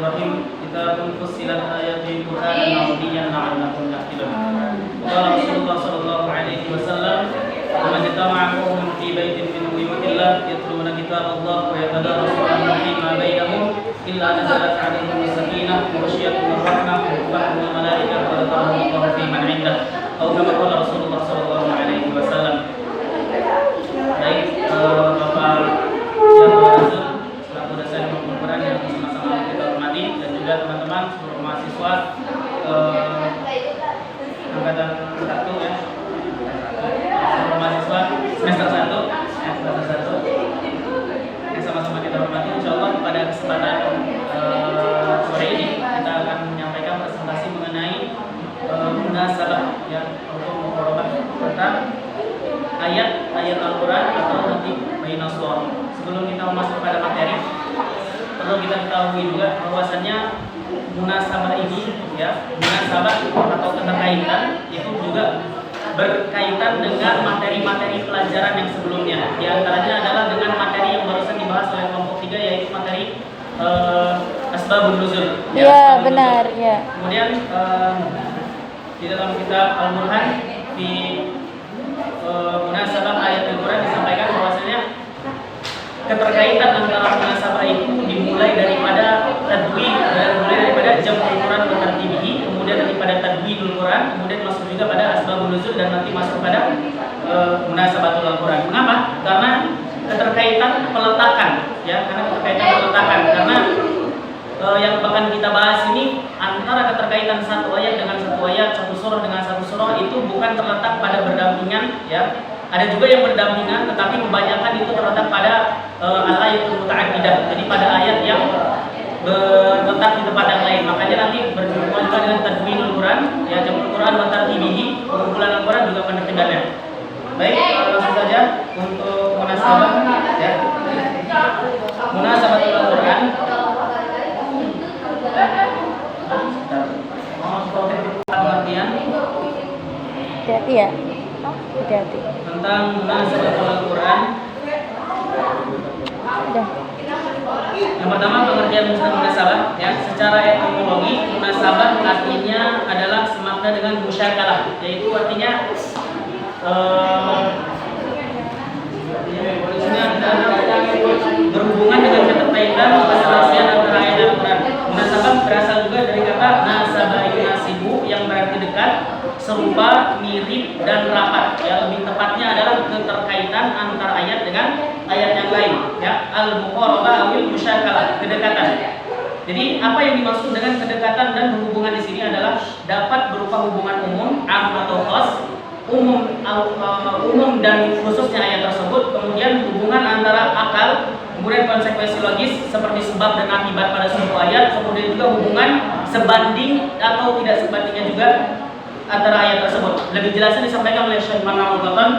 Bismillahirrahmanirrahim. Kitabun fussilat ayatul Qur'an ma'udiyyan la'allakum ta'qilun. Qala Rasulullah sallallahu alaihi wasallam, "Man jama'a qaumun fi baitin min buyutillah yatluna kitaballah wa yatadarasunahu fima bainahum illa nazalat 'alaihim as-sakinah wa ghasyiyatuhum ar-rahmah wa haffatuhum al-malaikah wa dhakarahumullahu fi man 'indah." Atau kama qala Rasulullah sallallahu alaihi wasallam. Baik, Bapak yang berhasil selaku dosen Al-Quran yang sama-sama kita hormati, dan juga teman-teman seluruh mahasiswa angkatan 1 ya, seluruh mahasiswa semester 1 yang sama-sama kita hormati. Insyaallah pada kesempatan sore ini kita akan menyampaikan presentasi mengenai munasabah ya, untuk mengkorban tentang ayat-ayat Al-Quran atau nanti bainas suwar. Sebelum kita masuk pada materi, perlu kita ketahui juga bahwasannya munasabah ini ya, munasabah atau keterkaitan itu juga berkaitan dengan materi-materi pelajaran yang sebelumnya. Di antaranya adalah dengan materi yang barusan dibahas oleh kelompok 3, yaitu materi asbabun nuzul. Ya, benar ya. Kemudian di dalam kitab Al-Burhan di munasabah ayat Al-Quran disampaikan bahwasanya keterkaitan antara munasabah itu dimulai daripada tadwin, daripada jam'ul Quran wa tartibihi, kemudian daripada tadwinul Quran, kemudian masuk juga pada asbabun nuzul, dan nanti masuk pada munasabatul Al-Quran. Mengapa? Karena keterkaitan peletakan ya, karena yang bahkan kita bahas ini antara keterkaitan satu ayat dengan satu ayat, satu surah dengan satu surah itu bukan terletak pada berdampingan ya. Ada juga yang berdampingan, tetapi kebanyakan itu terletak pada al-ayatul muta'addidah. Jadi pada ayat yang berletak di tempat yang lain. Makanya nanti berhubungan juga dengan tadwinul Quran ya, jamul Quran wa tartibihi, pengumpulan Al-Quran juga penertibannya. Baik, langsung saja untuk munasabah ya. Munasabatul Al-Quran. Pengertian Hati-hati ya. Hati-hati. tentang munasabatul Al-Quran. Udah. Yang pertama, pengertian munasabah ya. Secara etimologi, munasabah artinya adalah semakna dengan musyakalah, yaitu artinya berhubungan dengan keterkaitan perselisihan antara ayat Al-Quran. Munasabah berasal juga dari kata nasabah yunasibu yang berarti dekat, serupa, mirip, dan rapat. Ya, lebih tepatnya adalah keterkaitan antara ayat dengan ayat yang lain. Ya, al-muqarabah awil musyakalah, kedekatan. Jadi apa yang dimaksud dengan kedekatan dan berhubungan di sini adalah dapat berupa hubungan umum, am atau khas, umum dan khususnya ayat tersebut, kemudian hubungan antara akal, kemudian konsekuensi logis seperti sebab dan akibat pada suatu ayat, kemudian juga hubungan sebanding atau tidak sebandingnya juga antara ayat tersebut. Lebih jelasnya disampaikan oleh Syekh Muhammad Al-Qatan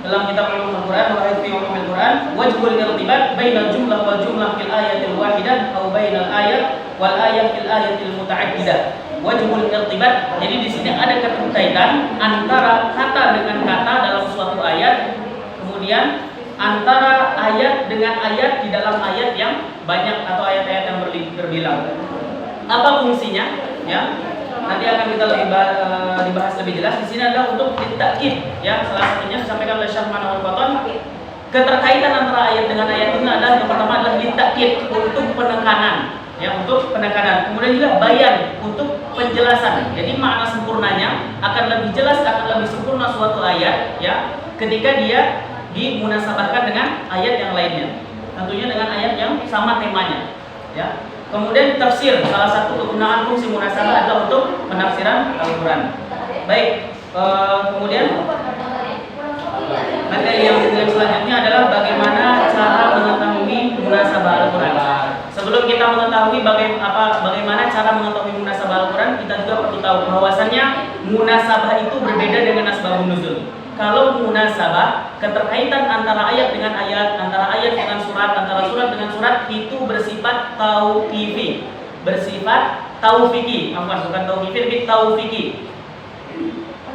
dalam kitab Al-Quran wa ayat fi Al-Quran, wajibul irtibat bainal jumlah wal jumlah fil ayatil wahidah atau bainal ayat wal ayat fil ayatil muta'addidah. Wajibul irtibat, jadi di sini ada keterkaitan antara kata dengan kata dalam suatu ayat, kemudian antara ayat dengan ayat di dalam ayat yang banyak atau ayat-ayat yang berbilang. Apa fungsinya? Ya, nanti akan kita dibahas lebih jelas. Di sini adalah untuk ditakkid. Ya, salah satunya disampaikan oleh Syekh Muhammad Al-Qatan. Keterkaitan antara ayat dengan ayat ini adalah yang pertama adalah ditakkid, untuk penekanan. Ya, untuk penekanan. Kemudian juga bayan, untuk penjelasan. Jadi makna sempurnanya akan lebih jelas, akan lebih sempurna suatu ayat ya, ketika dia dimunasabahkan dengan ayat yang lainnya. Tentunya dengan ayat yang sama temanya ya. Kemudian tafsir, salah satu kegunaan fungsi munasabah adalah untuk penafsiran Al-Quran. Baik, kemudian materi yang selanjutnya adalah bagaimana cara mengetahui munasabah Al-Quran. Sebelum kita mengetahui bagaimana cara mengetahui munasabah Al-Quran, kita juga perlu tahu bahwasannya munasabah itu berbeda dengan asbabun nuzul. Kalau munasabah, keterkaitan antara ayat dengan ayat, antara ayat dengan surat, antara surat dengan surat, itu bersifat tauqifi, bersifat taufiki, bukan tauqifi, tapi taufiki.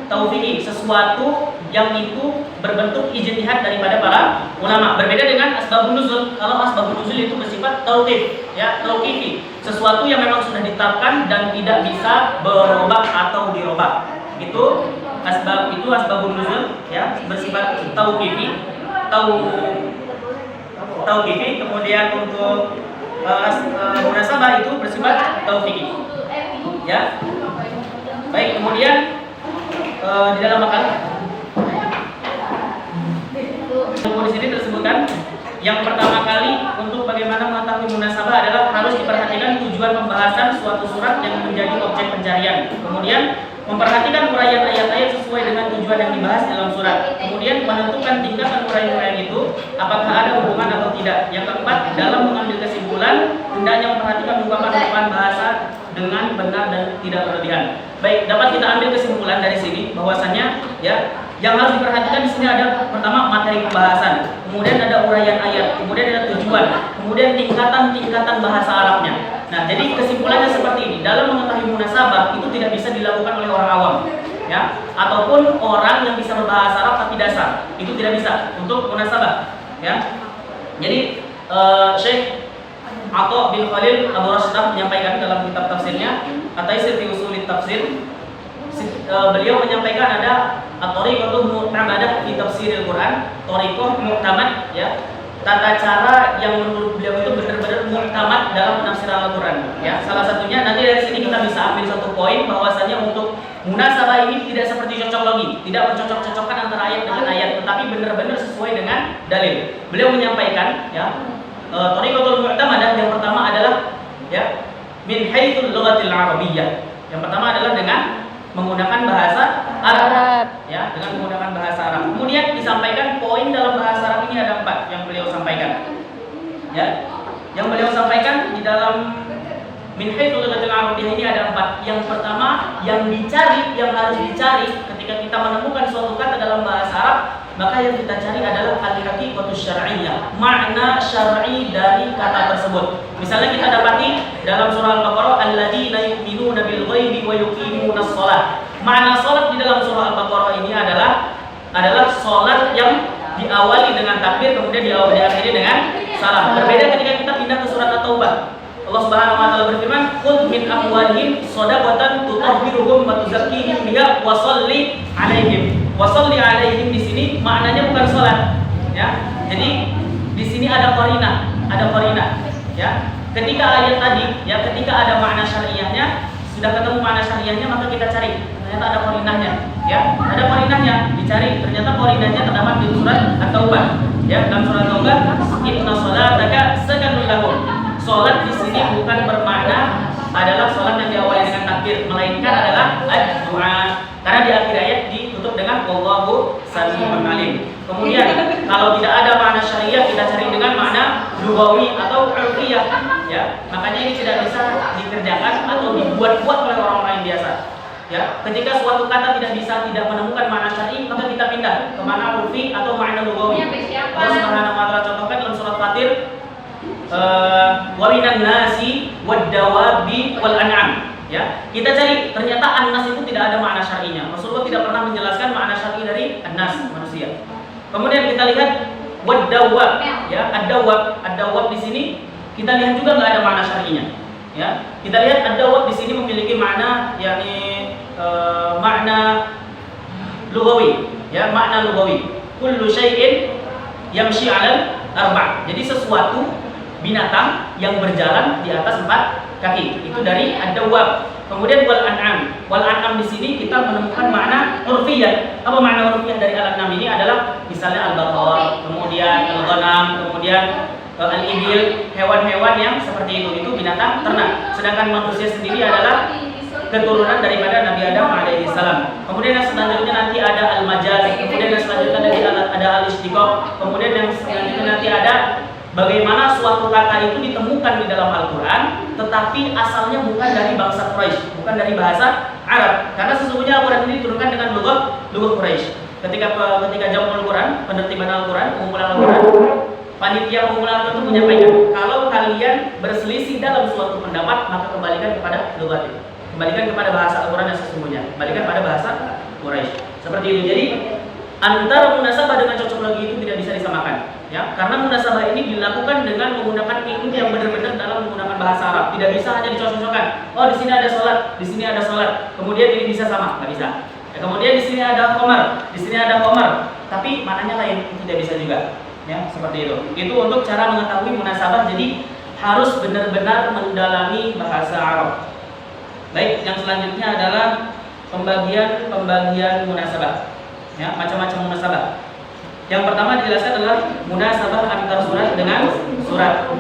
Taufiki, sesuatu yang itu berbentuk ijtihad daripada para ulama. Berbeda dengan asbabun nuzul. Kalau asbabun nuzul itu bersifat tauqif, ya, tauqifi. Sesuatu yang memang sudah ditetapkan dan tidak bisa berubah atau dirubah. Itu asbabun nuzul, ya, bersifat tauqifi. Tauqifi. Kemudian untuk munasabah itu bersifat tauqifi. Ya. Baik, kemudian di dalam akal di sini tersebutkan yang pertama kali untuk bagaimana mengetahui munasabah adalah harus diperhatikan tujuan pembahasan suatu surat yang menjadi objek pencarian. Kemudian memperhatikan uraian ayat-ayat sesuai dengan tujuan yang dibahas dalam surat. Kemudian menentukan tingkatan uraian itu apakah ada hubungan atau tidak. Yang keempat, dalam mengambil kesimpulan hendaknya memperhatikan ungkapan-ungkapan bahasa dengan benar dan tidak berlebihan. Baik, dapat kita ambil kesimpulan dari sini bahwasanya, ya, yang harus diperhatikan di sini ada pertama materi pembahasan, kemudian ada uraian ayat, kemudian ada tujuan, kemudian tingkatan bahasa Arabnya. Nah, jadi kesimpulannya seperti ini. Dalam mengetahui munasabah itu tidak bisa dilakukan oleh orang awam, ya, ataupun orang yang bisa berbahasa Arab tapi dasar. Itu tidak bisa untuk munasabah, ya. Jadi Syekh Atha bin Khalil Abu Rashdah menyampaikan dalam kitab tafsirnya At-Taisir fi Usulit Tafsir, beliau menyampaikan ada at-thariqatu mu'tamadah fi tafsiril Quran, thariqah mu'tamad, ya, tata cara yang menurut beliau itu benar-benar mu'tamad dalam penafsiran Al-Quran, ya. Salah satunya nanti dari sini kita bisa ambil satu poin bahwasanya untuk munasabah ini tidak seperti cocok logi, tidak mencocok-cocokkan antara ayat dengan ayat, tetapi benar-benar sesuai dengan dalil. Beliau menyampaikan, ya, thariqatul mu'tamadah yang pertama adalah, ya, min haitsul lughatil arabiyyah. Yang pertama adalah dengan menggunakan bahasa Arab, ya, dengan menggunakan bahasa Arab. Kemudian disampaikan poin dalam bahasa Arab ini ada 4 yang beliau sampaikan, ya. Yang beliau sampaikan di dalam min haitsul lughatil arabiyyah ini ada 4. Yang pertama, yang harus dicari ketika kita menemukan suatu kata dalam bahasa Arab, maka yang kita cari adalah al-haqiqatus syar'iyyah, makna syar'i dari kata tersebut. Misalnya kita dapati dalam surah Al-Baqarah, alladzina yu'minuna bil ghaibi wa yuqimunas shalah. Makna salat di dalam surah Al-Baqarah ini adalah salat yang diawali dengan takbir kemudian diakhiri dengan salam. Berbeda ketika kita pindah ke surat At-Taubah. Allah Subhanahu wa taala berfirman, "Khudh min amwalihim shadaqatan tutahhiruhum wa tuzakkihim biha wa shalli 'alaihim." Wa shalli 'alaihim di sini maknanya bukan salat, ya. Jadi di sini ada qarinah, ya. Ketika ayat tadi, ya, ketika ada makna syariahnya, sudah ketemu makna syariahnya maka kita cari. Ternyata ada qarinahnya, ya. Ada qarinahnya, dicari. Ternyata qarinahnya terdapat di surat At-Taubah, ya. Dalam surat At-Taubah, "Inna shalataka sakanun lahum." Salat di sini bukan bermakna adalah salat yang diawali dengan takbir, melainkan adalah ad-du'a. Karena di akhir ayat ditutup dengan wallahu sami'un alim. Kemudian kalau tidak ada makna syariah kita cari dengan makna lughawi atau urfiyah, ya. Makanya ini tidak bisa dikerjakan atau dibuat-buat oleh orang-orang yang biasa, ya. Ketika suatu kata tidak menemukan makna syar'i, maka kita pindah ke makna urfi atau makna lughawi. Allah Subhanahu wa taala contohkan dalam surat Fatir, wa minan nasi wad dawabi wal an'am, ya. Kita cari, ternyata an-nas itu tidak ada makna syar'inya. Rasulullah tidak pernah menjelaskan makna syar'i dari an-nas, manusia. Kemudian kita lihat wad dawab, ya. Ad-dawab di sini kita lihat juga nggak ada makna syar'inya, ya. Kita lihat ad-dawab di sini memiliki makna, yakni makna lughawi, ya, makna lughawi. Kullu syai'in yamshi 'alal arba'. Jadi sesuatu binatang yang berjalan di atas 4 kaki. Itu dari ad-dawab. Kemudian wal an'am. Wal an'am di sini kita menemukan makna urfiyah. Apa makna urfiyah dari al-an'am ini adalah misalnya al-baqarah, kemudian al-ghanam, kemudian al-ibil, hewan-hewan yang seperti itu binatang ternak. Sedangkan manusia sendiri adalah keturunan daripada Nabi Adam alaihi salam. Kemudian yang selanjutnya nanti ada al-majaz, kemudian yang selanjutnya nanti ada al-istiqaq, kemudian yang selanjutnya nanti ada bagaimana suatu kata itu ditemukan di dalam Al-Quran, tetapi asalnya bukan dari bangsa Quraisy, bukan dari bahasa Arab. Karena sesungguhnya Al-Quran ini diturunkan dengan lughat Quraisy. Ketika Jam'ul Quran, penertiban Al-Quran, pengumpulan Al-Quran, panitia pengumpulan Al-Quran itu menyampaikan, kalau kalian berselisih dalam suatu pendapat, maka kembalikan kepada lughat itu. Kembalikan kepada bahasa Al-Quran yang sesungguhnya, kembalikan pada bahasa Quraisy. Seperti itu. Jadi antara munasabah dengan cocok logi itu tidak bisa disamakan, ya. Karena munasabah ini dilakukan dengan menggunakan ilmu yang benar-benar dalam menggunakan bahasa Arab. Tidak bisa hanya dicocok-cocokkan. Oh, di sini ada sholat, di sini ada sholat. Kemudian ini bisa sama, nggak bisa. Ya, kemudian di sini ada Qamar, di sini ada Qamar. Tapi maknanya lain, tidak bisa juga. Ya, seperti itu. Itu untuk cara mengetahui munasabah. Jadi harus benar-benar mendalami bahasa Arab. Baik, yang selanjutnya adalah pembagian munasabah. Ya, macam-macam munasabah. Yang pertama dijelaskan adalah munasabah antara surat dengan surat.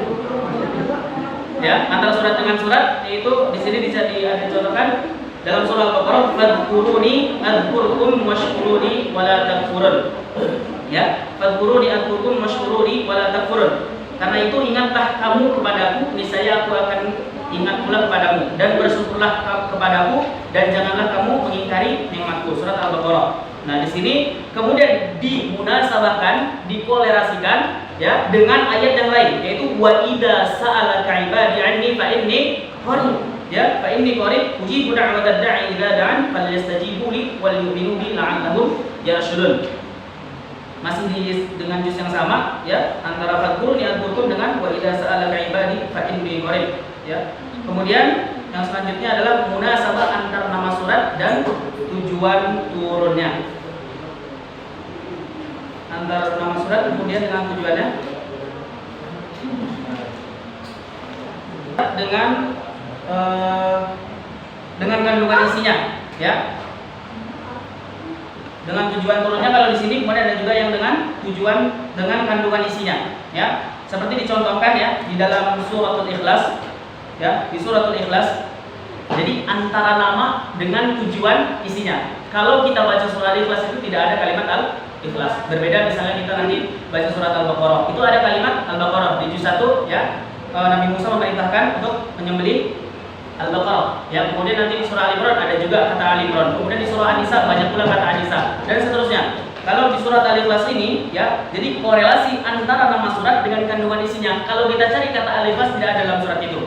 Ya, antara surat dengan surat, yaitu di sini bisa dicontohkan dalam surah Al-Baqarah, fadhkuruni adzkurkum washkuruni wala takfurun. Ya, fadhkuruni adzkurkum washkuruni wala takfurun. Karena itu ingatlah kamu kepadaku, niscaya aku akan ingat pula kepadamu, dan bersyukurlah kepadaku, dan janganlah kamu mengingkari nikmatku. Surat Al-Baqarah. Nah, di sini kemudian dimunasabahkan, dikolerasikan ya dengan ayat yang lain, yaitu wa idza sa'alaka ibadi anni fa inni qarib. Ya, fa inni qarib ujibu da'watad da'i idza da'an falyastajibu li wal yu'minu bi la'allahum yarshudun. Masih dengan juz yang sama ya, antara fadhkuruni adzkurkum dengan wa idza sa'alaka ibadi fa inni qarib ya. Kemudian yang selanjutnya adalah munasabah antar nama surat dan tujuan turunnya. Antara nama surat kemudian dengan tujuannya. Dengan kandungan isinya, ya. Dengan tujuan turunnya kalau di sini, kemudian ada juga yang dengan tujuan dengan kandungan isinya, ya. Seperti dicontohkan ya di dalam suratul Ikhlas, ya, di suratul Ikhlas. Jadi antara nama dengan tujuan isinya. Kalau kita baca surah Al-Ikhlas itu tidak ada kalimat Al-Ikhlas. Berbeda misalnya kita nanti baca surat Al-Baqarah, itu ada kalimat Al-Baqarah di juz 1 ya. Nabi Musa memerintahkan untuk menyembelih Al-Baqarah. Ya, kemudian nanti di surah Al-Imran ada juga kata Al-Imran. Kemudian di surah An-Nisa banyak pula kata An-Nisa dan seterusnya. Kalau di surat Al-Ikhlas ini ya, jadi korelasi antara nama surat dengan kandungan isinya. Kalau kita cari kata Al-Ikhlas tidak ada dalam surat itu.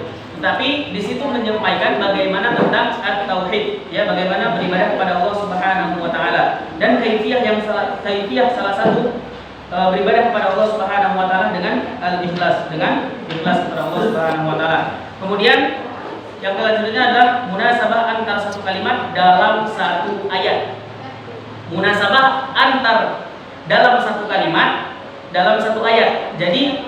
Tapi di situ menyampaikan bagaimana tentang at-tauhid, ya, bagaimana beribadah kepada Allah Subhanahu wa taala dan kaifiyah salah satu beribadah kepada Allah Subhanahu wa taala dengan al-ikhlas, dengan ikhlas kepada Allah Subhanahu wa taala. Kemudian yang selanjutnya adalah munasabah antar satu kalimat dalam satu ayat. Munasabah antar dalam satu kalimat dalam satu ayat. Jadi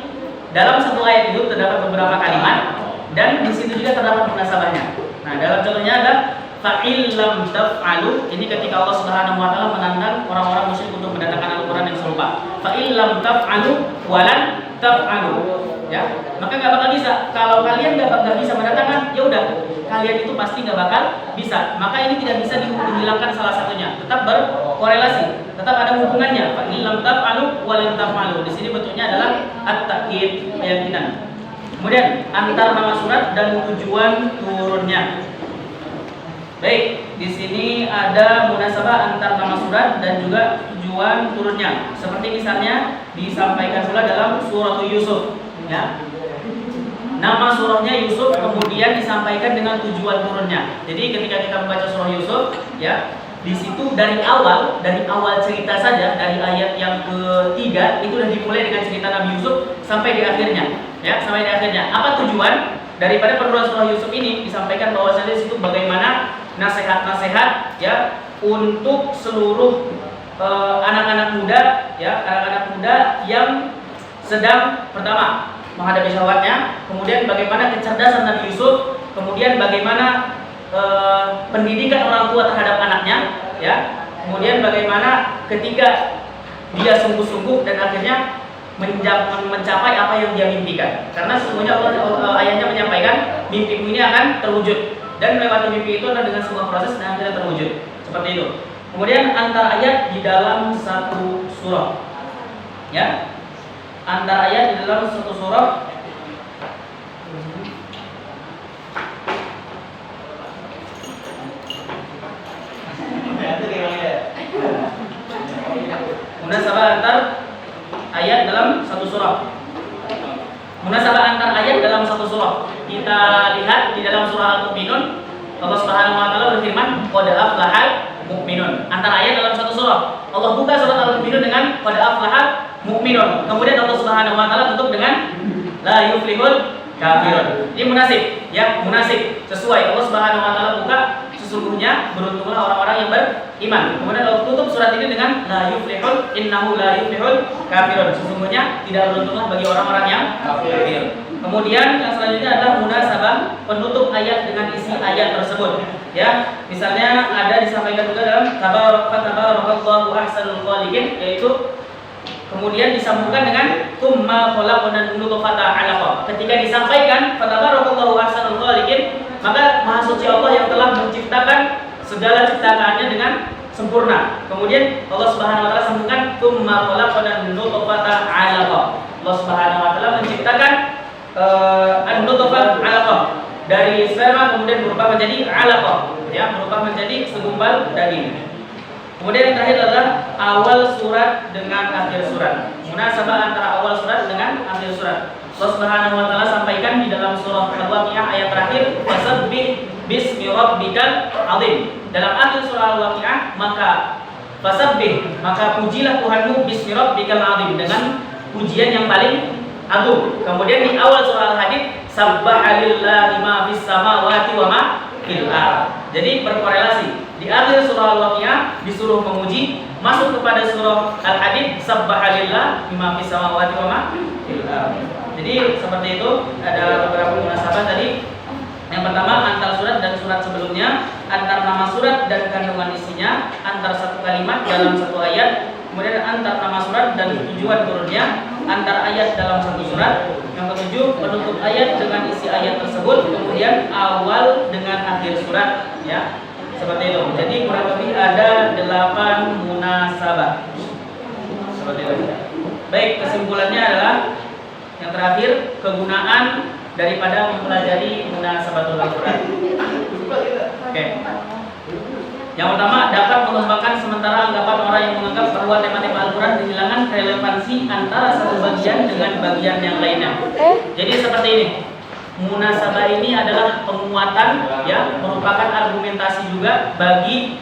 dalam satu ayat itu terdapat beberapa kalimat dan di situ juga terdapat munasabahnya. Nah, dalam contohnya ada fa'il lam taf'alu. Ini ketika Allah Subhanahu wa taala menantang orang-orang musyrik untuk mendatangkan Al-Qur'an yang serupa. Fa'il lam taf'alu walan taf'alu. Ya, maka enggak bakal bisa. Kalau kalian enggak bisa mendatangkan, ya udah, kalian itu pasti enggak bakal bisa. Maka ini tidak bisa dihilangkan salah satunya. Tetap berkorelasi, tetap ada hubungannya. Fa'il lam taf'alu walan taf'alu. Di sini bentuknya adalah at-ta'kid, keyakinan. Kemudian antar nama surat dan tujuan turunnya. Baik, di sini ada munasabah antar nama surat dan juga tujuan turunnya. Seperti misalnya disampaikan pula dalam surah Yusuf, ya. Nama surahnya Yusuf, kemudian disampaikan dengan tujuan turunnya. Jadi ketika kita membaca surah Yusuf, ya, di situ dari awal cerita saja, dari ayat yang ketiga itu sudah dimulai dengan cerita Nabi Yusuf sampai di akhirnya, ya, sampai di akhirnya. Apa tujuan daripada penurunan surah Yusuf ini? Disampaikan bahwasanya di situ bagaimana nasihat-nasihat ya untuk seluruh anak-anak muda, ya, anak-anak muda yang sedang pertama menghadapi syahwatnya, kemudian bagaimana kecerdasan Nabi Yusuf, kemudian bagaimana pendidikan orang tua terhadap anaknya, ya, kemudian bagaimana ketika dia sungguh-sungguh dan akhirnya mencapai apa yang dia mimpikan. Karena sesungguhnya ayatnya menyampaikan mimpimu ini akan terwujud, dan melewati mimpi itu adalah dengan sebuah proses dan akhirnya terwujud. Seperti itu. Kemudian antar ayat di dalam satu surah, ya, antar ayat di dalam satu surah. Munasabah antar ayat dalam satu surah. Munasabah antar ayat dalam satu surah. Kita lihat di dalam surah Al-Mu'minun, Allah Subhanahu wa taala berfirman, "Qad aflahal Mu'minun. Antara ayat dalam satu surah. Allah buka surat Al-Mu'minun dengan qad aflahal mu'minun. Kemudian Allah Subhanahu wa taala tutup dengan la yuflihul kafirun. Ini munasib, ya, munasib. Sesuai Allah Subhanahu wa taala buka sesungguhnya beruntunglah orang-orang yang beriman. Kemudian Allah tutup surat ini dengan la yuflihul innahu la yuflihul kafirun. Sesungguhnya tidak beruntunglah bagi orang-orang yang kafir. Kemudian yang selanjutnya adalah munasabah penutup ayat dengan isi ayat tersebut. Ya, misalnya ada disampaikan juga dalam tabarakallahu ahsanul khaliqin, yaitu kemudian disambungkan dengan tsumma khalaqna nutfata 'alaqah. Ketika disampaikan tabarakallahu ahsanul khaliqin, maka Maha Suci Allah yang telah menciptakan segala ciptaannya dengan sempurna. Kemudian Allah Subhanahu wa taala sambungkan tsumma khalaqna nutfata 'alaqah. Allah Subhanahu wa taala menciptakan an-nutfah 'alaqah dari sperma kemudian berubah menjadi 'alaqah, ya, berubah menjadi segumpal daging. Kemudian yang terakhir adalah awal surat dengan akhir surat. Munasabah antara awal surat dengan akhir surat. Allah Subhanahu wa taala sampaikan di dalam surah Al-Waqiah ayat terakhir, fasabbih bismi rabbikal azim. Dalam akhir surah Al-Waqiah maka fasabbih, maka pujilah Tuhanmu bismi rabbikal azim, dengan pujian yang paling agung. Kemudian di awal surah Al-Hadid, sabbaha lillahi ma fis samawati wa ma fil ardh. Jadi berkorelasi. Di akhir surah Al-Waqiah disuruh memuji, masuk kepada surah Al-Hadid, sabbaha lillahi ma fis samawati wa ma fil ardh. Jadi seperti itu, ada beberapa munasabah tadi. Yang pertama antar surat dan surat sebelumnya, antar nama surat dan kandungan isinya, antar satu kalimat dalam satu ayat, kemudian antar nama surat dan tujuan turunnya, antar ayat dalam satu surat. Yang ketujuh, penutup ayat dengan isi ayat tersebut, kemudian awal dengan akhir surat, ya. Seperti itu. Jadi kurang lebih ada 8 munasabah. Seperti itu. Baik, kesimpulannya adalah yang terakhir, kegunaan daripada mempelajari munasabatul Al-Quran. Oke. Yang pertama, dapat mengembangkan sementara anggapan orang yang menganggap bahwa tema-tema Al-Quran kehilangan relevansi antara satu bagian dengan bagian yang lainnya. Jadi seperti ini. Munasabah ini adalah penguatan, ya, merupakan argumentasi juga bagi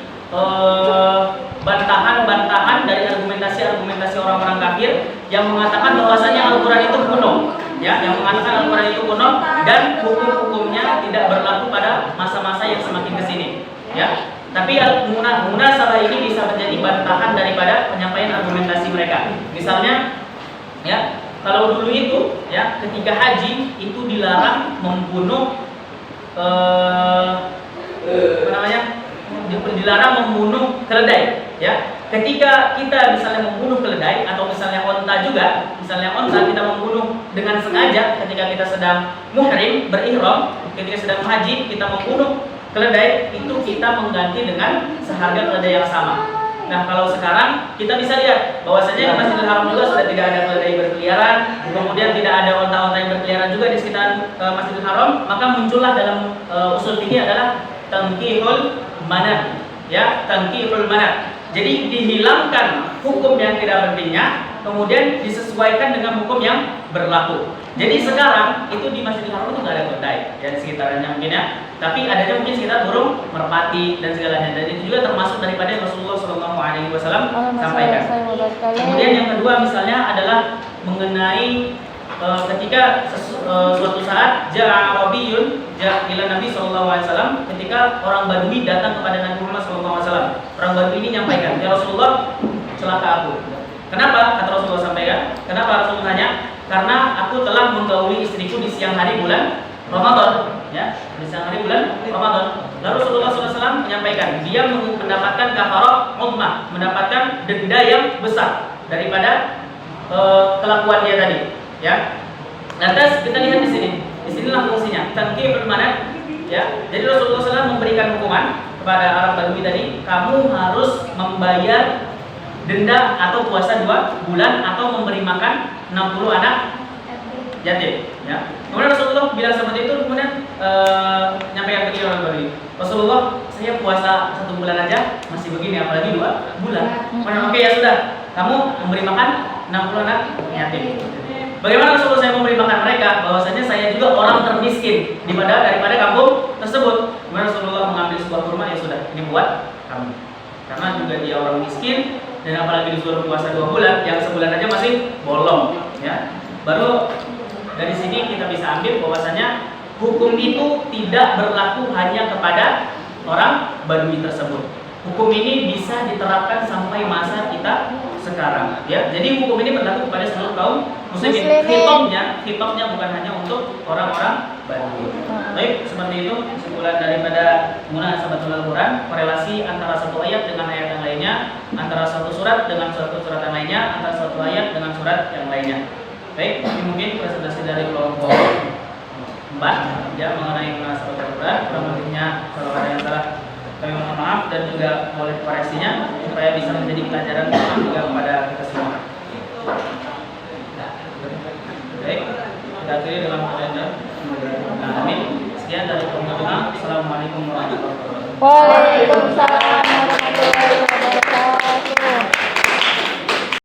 bantahan-bantahan dari argumentasi orang-orang kafir yang mengatakan bahwasanya Al-Quran itu kuno, ya, yang mengatakan Al-Quran itu kuno dan hukum-hukumnya tidak berlaku pada masa-masa yang semakin kesini, ya. Tapi munasabah ini bisa menjadi bantahan daripada penyampaian argumentasi mereka. Misalnya, ya, kalau dulu itu, ya, ketika haji itu dilarang membunuh dilarang membunuh keledai, ya. Ketika kita misalnya membunuh keledai atau misalnya onta juga, misalnya onta kita membunuh dengan sengaja ketika kita sedang muhrim berihram, ketika sedang haji kita membunuh keledai, itu kita mengganti dengan seharga keledai yang sama. Nah, kalau sekarang kita bisa lihat bahwasanya di Masjidil Haram juga sudah tidak ada keledai berkeliaran, kemudian tidak ada onta-onta yang berkeliaran juga di sekitar Masjidil Haram, maka muncullah dalam usul fikih adalah tankihul manat, ya, tankihul manat. Jadi dihilangkan hukum yang tidak pentingnya, kemudian disesuaikan dengan hukum yang berlaku. Jadi sekarang itu di Masjidil Haram itu nggak ada keledai, ya, di sekitarnya mungkin, ya. Tapi adanya mungkin sekitar burung merpati dan segalanya. Dan itu juga termasuk daripada yang Rasulullah SAW sampaikan. Kemudian yang kedua misalnya adalah mengenai ketika suatu saat Arabiyun ila Nabi SAW, ketika orang Badui datang kepada Nabi Muhammad SAW. Orang Badui ini menyampaikan, ya Rasulullah, celaka aku. Kenapa? Kata Rasulullah sampaikan. Kenapa Rasulullah tanya? Karena aku telah menggauli istriku di siang hari bulan Ramadan, ya, di siang hari bulan Ramadan. Lalu Rasulullah SAW menyampaikan, dia mendapatkan kafarah ummah, mendapatkan denda yang besar daripada kelakuan dia tadi, ya. Lantas kita lihat di sini, disinilah fungsinya tankihul manat, ya. Jadi Rasulullah SAW memberikan hukuman kepada Arab Badui tadi, kamu harus membayar denda atau puasa 2 bulan atau memberi makan 60 anak yatim, ya. Kemudian Rasulullah bilang seperti itu, kemudian nyampaikan ke orang Badui, Rasulullah, saya puasa 1 bulan aja masih begini, apalagi 2 bulan. Kemudian oke, ya sudah, kamu memberi makan 60 anak yatim. Bagaimana Rasulullah saya memberi makan mereka? Bahwasanya saya juga orang termiskin daripada kampung tersebut. Kemudian Rasulullah mengambil sebuah kurma, ya sudah, ini buat kamu. miskin, dan apalagi disuruh puasa 2 bulan, yang sebulan aja masih bolong, ya. Baru dari sini kita bisa ambil bahwasanya hukum itu tidak berlaku hanya kepada orang Badui tersebut. Hukum ini bisa diterapkan sampai masa kita sekarang, ya. Jadi hukum ini berlaku kepada seluruh kaum muslimin. Hitopnya bukan hanya untuk orang-orang Badui. Baik, seperti itu kesimpulan daripada Munasabatul Al-Quran, korelasi antara satu ayat dengan ayat yang lainnya, antara satu surat dengan suatu surat yang lainnya, antara satu ayat dengan surat yang lainnya. Baik, ini mungkin presentasi dari kelompok 4 ya mengenai Munasabatul Al-Quran. Kurang lebihnya kalau ada yang salah kami mohon maaf dan juga boleh koreksinya supaya bisa menjadi pelajaran juga kepada kita semua. Baik, kita akhiri dengan kalender. Amin. Sekian dari Assalamualaikum warahmatullahi wabarakatuh. Waalaikumsalam.